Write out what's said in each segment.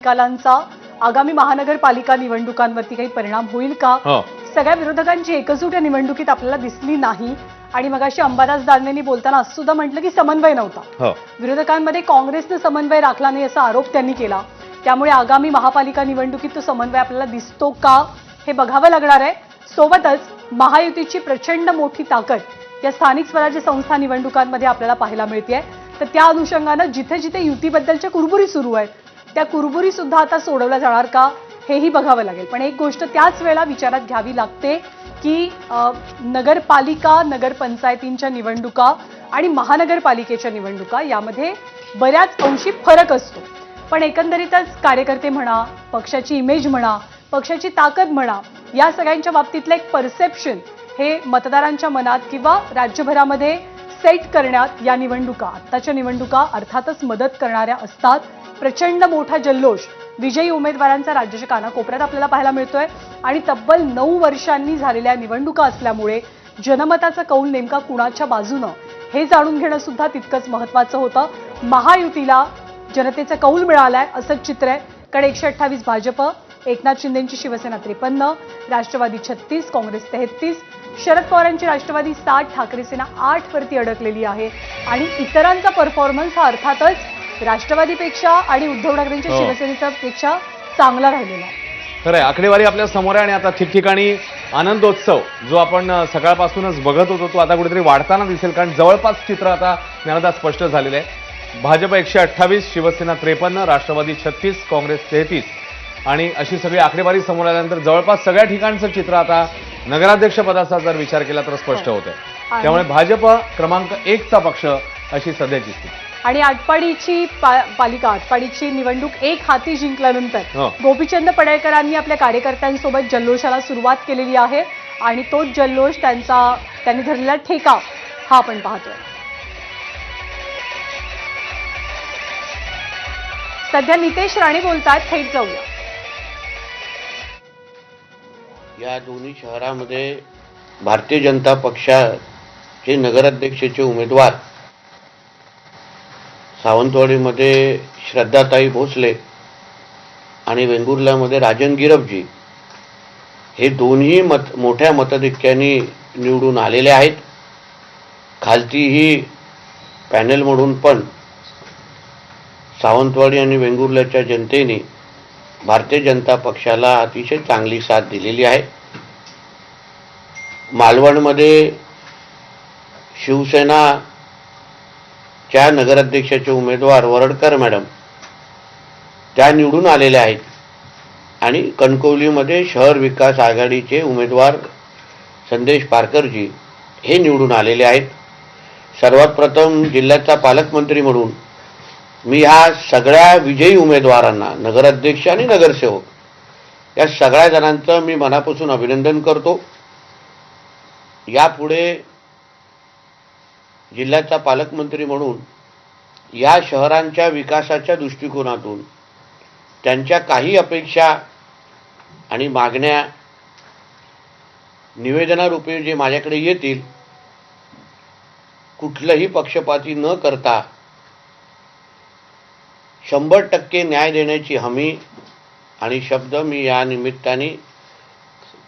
निकालांचा आगामी महानगरपालिका निवडणुकांवरती काही परिणाम होईल का? सगळ्या विरोधकांची एकजूट या निवडणुकीत आपल्याला दिसली नाही आणि मगाशी अंबादास दानवेंनी बोलताना असं सुद्धा म्हटलं की समन्वय नव्हता. विरोधकांमध्ये काँग्रेसने समन्वय राखला नाही असा आरोप त्यांनी केला. त्यामुळे आगामी महापालिका निवडणुकीत तो समन्वय आपल्याला दिसतो का हे बघावं लागणार आहे. सोबतच महायुतीची प्रचंड मोठी ताकद या स्थानिक स्वराज्य संस्था निवडणुकांमध्ये आपल्याला पाहायला मिळते. तर त्या अनुषंगानं जिथे जिथे युतीबद्दलच्या कुरबुरी सुरू आहेत त्या कुरबुरी सुद्धा आता सोडवल्या जाणार का हेही बघावं लागेल. पण एक गोष्ट त्याच वेळेला विचारात घ्यावी लागते की नगरपालिका नगरपंचायतींच्या निवडणुका आणि महानगरपालिकेच्या निवडणुका यामध्ये बऱ्याच अंशी फरक असतो. पण एकंदरीतच कार्यकर्ते म्हणा, पक्षाची इमेज म्हणा, पक्षाची ताकद म्हणा, या सगळ्यांच्या बाबतीतलं एक परसेप्शन हे मतदारांच्या मनात किंवा राज्यभरामध्ये सेट करण्यात या निवडणुका, आत्ताच्या निवडणुका अर्थातच मदत करणाऱ्या असतात. प्रचंड मोठा जल्लोष विजयी उमेदवारांचा राज्याच्या कानाकोपऱ्यात आपल्याला पाहायला मिळतोय आणि तब्बल 9 वर्षांनी झालेल्या निवडणुका असल्यामुळे जनमताचा कौल नेमका कुणाच्या बाजूनं हे जाणून घेणं सुद्धा तितकंच महत्त्वाचं होतं. महायुतीला जनतेचा कौल मिळालाय असंच चित्र आहे. कडे 128 भाजप, एकनाथ शिंदेंची शिवसेना 53, राष्ट्रवादी 36, काँग्रेस 33, शरद पवारांची राष्ट्रवादी 60, ठाकरे सेना 8 वरती अडकलेली आहे. आणि इतरांचा परफॉर्मन्स हा अर्थातच राष्ट्रवादीपेक्षा आणि उद्धव ठाकरेंच्या शिवसेनेचा पेक्षा चांगला राहिलेला आहे. खरंय, आकडेवारी आपल्या समोर आहे आणि आता ठिकठिकाणी आनंदोत्सव जो आपण सकाळपासूनच बघत होतो तो आता कुठेतरी वाढताना दिसेल. कारण जवळपास चित्र आता ज्ञानदा स्पष्ट झालेलं आहे. भाजप 128, शिवसेना 53, राष्ट्रवादी 36, काँग्रेस 33 आणि अशी सगळी आकडेवारी समोर आल्यानंतर जवळपास सगळ्या ठिकाणचं चित्र आता नगराध्यक्षपदाचा जर विचार केला तर स्पष्ट होतंय. त्यामुळे भाजप क्रमांक 1चा पक्ष अशी सध्याची स्थिती. आणि आटपाडीची पालिका, आटपाडीची निवडणूक एक हाती जिंकल्यानंतर गोपीचंद पडळकरांनी आपल्या कार्यकर्त्यांसोबत जल्लोषाला सुरुवात केलेली आहे आणि तोच जल्लोष त्यांनी धरलेला ठेका हा आपण पाहतोय. सध्या नितेश राणे बोलतात, थेट जाऊया. या दोन्ही शहरामध्ये भारतीय जनता पक्षाचे नगराध्यक्षाचे उमेदवार सावंतवाडीमध्ये श्रद्धाताई भोसले आणि वेंगुर्ल्यामध्ये राजन गिरपजी हे दोन्ही मोठ्या मताधिक्याने निवडून आलेले आहेत. खालतीही पॅनलमधून पण सावंतवाडी आणि वेंगुर्ल्याच्या जनतेने भारतीय जनता पक्षाला अतिशय चांगली साथ दिलेली आहे. मालवणमध्ये शिवसेना च्या नगराध्यक्षाचे उमेदवार वरडकर मॅडम त्या निवडून आलेल्या आहेत आणि कणकवलीमध्ये शहर विकास आघाडीचे उमेदवार संदेश पारकरजी हे निवडून आलेले आहेत. सर्वात प्रथम जिल्ह्याचा पालकमंत्री म्हणून मी ह्या सगळ्या विजयी उमेदवारांना, नगराध्यक्ष आणि नगरसेवक या सगळ्या जणांचं मी मनापासून अभिनंदन करतो. यापुढे जिल्ह्याचा पालकमंत्री म्हणून या शहरांच्या विकासाच्या दृष्टिकोनातून त्यांच्या काही अपेक्षा आणि मागण्या निवेदनारूपी जे माझ्याकडे येतील, कुठलंही पक्षपाती न करता 100% न्याय देण्याची हमी आणि शब्द मी या निमित्ताने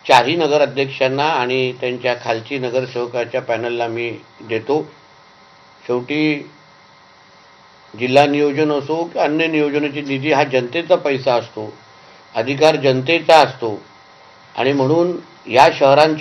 चारही नगराध्यक्षांना आणि त्यांच्या खालची नगरसेवकाच्या पॅनलला मी देतो. शेवटी जिल्हा नियोजन असो की अन्य नियोजनाची निधी हा जनतेचा पैसा असतो, अधिकार जनतेचा असतो आणि म्हणून या शहरांच्या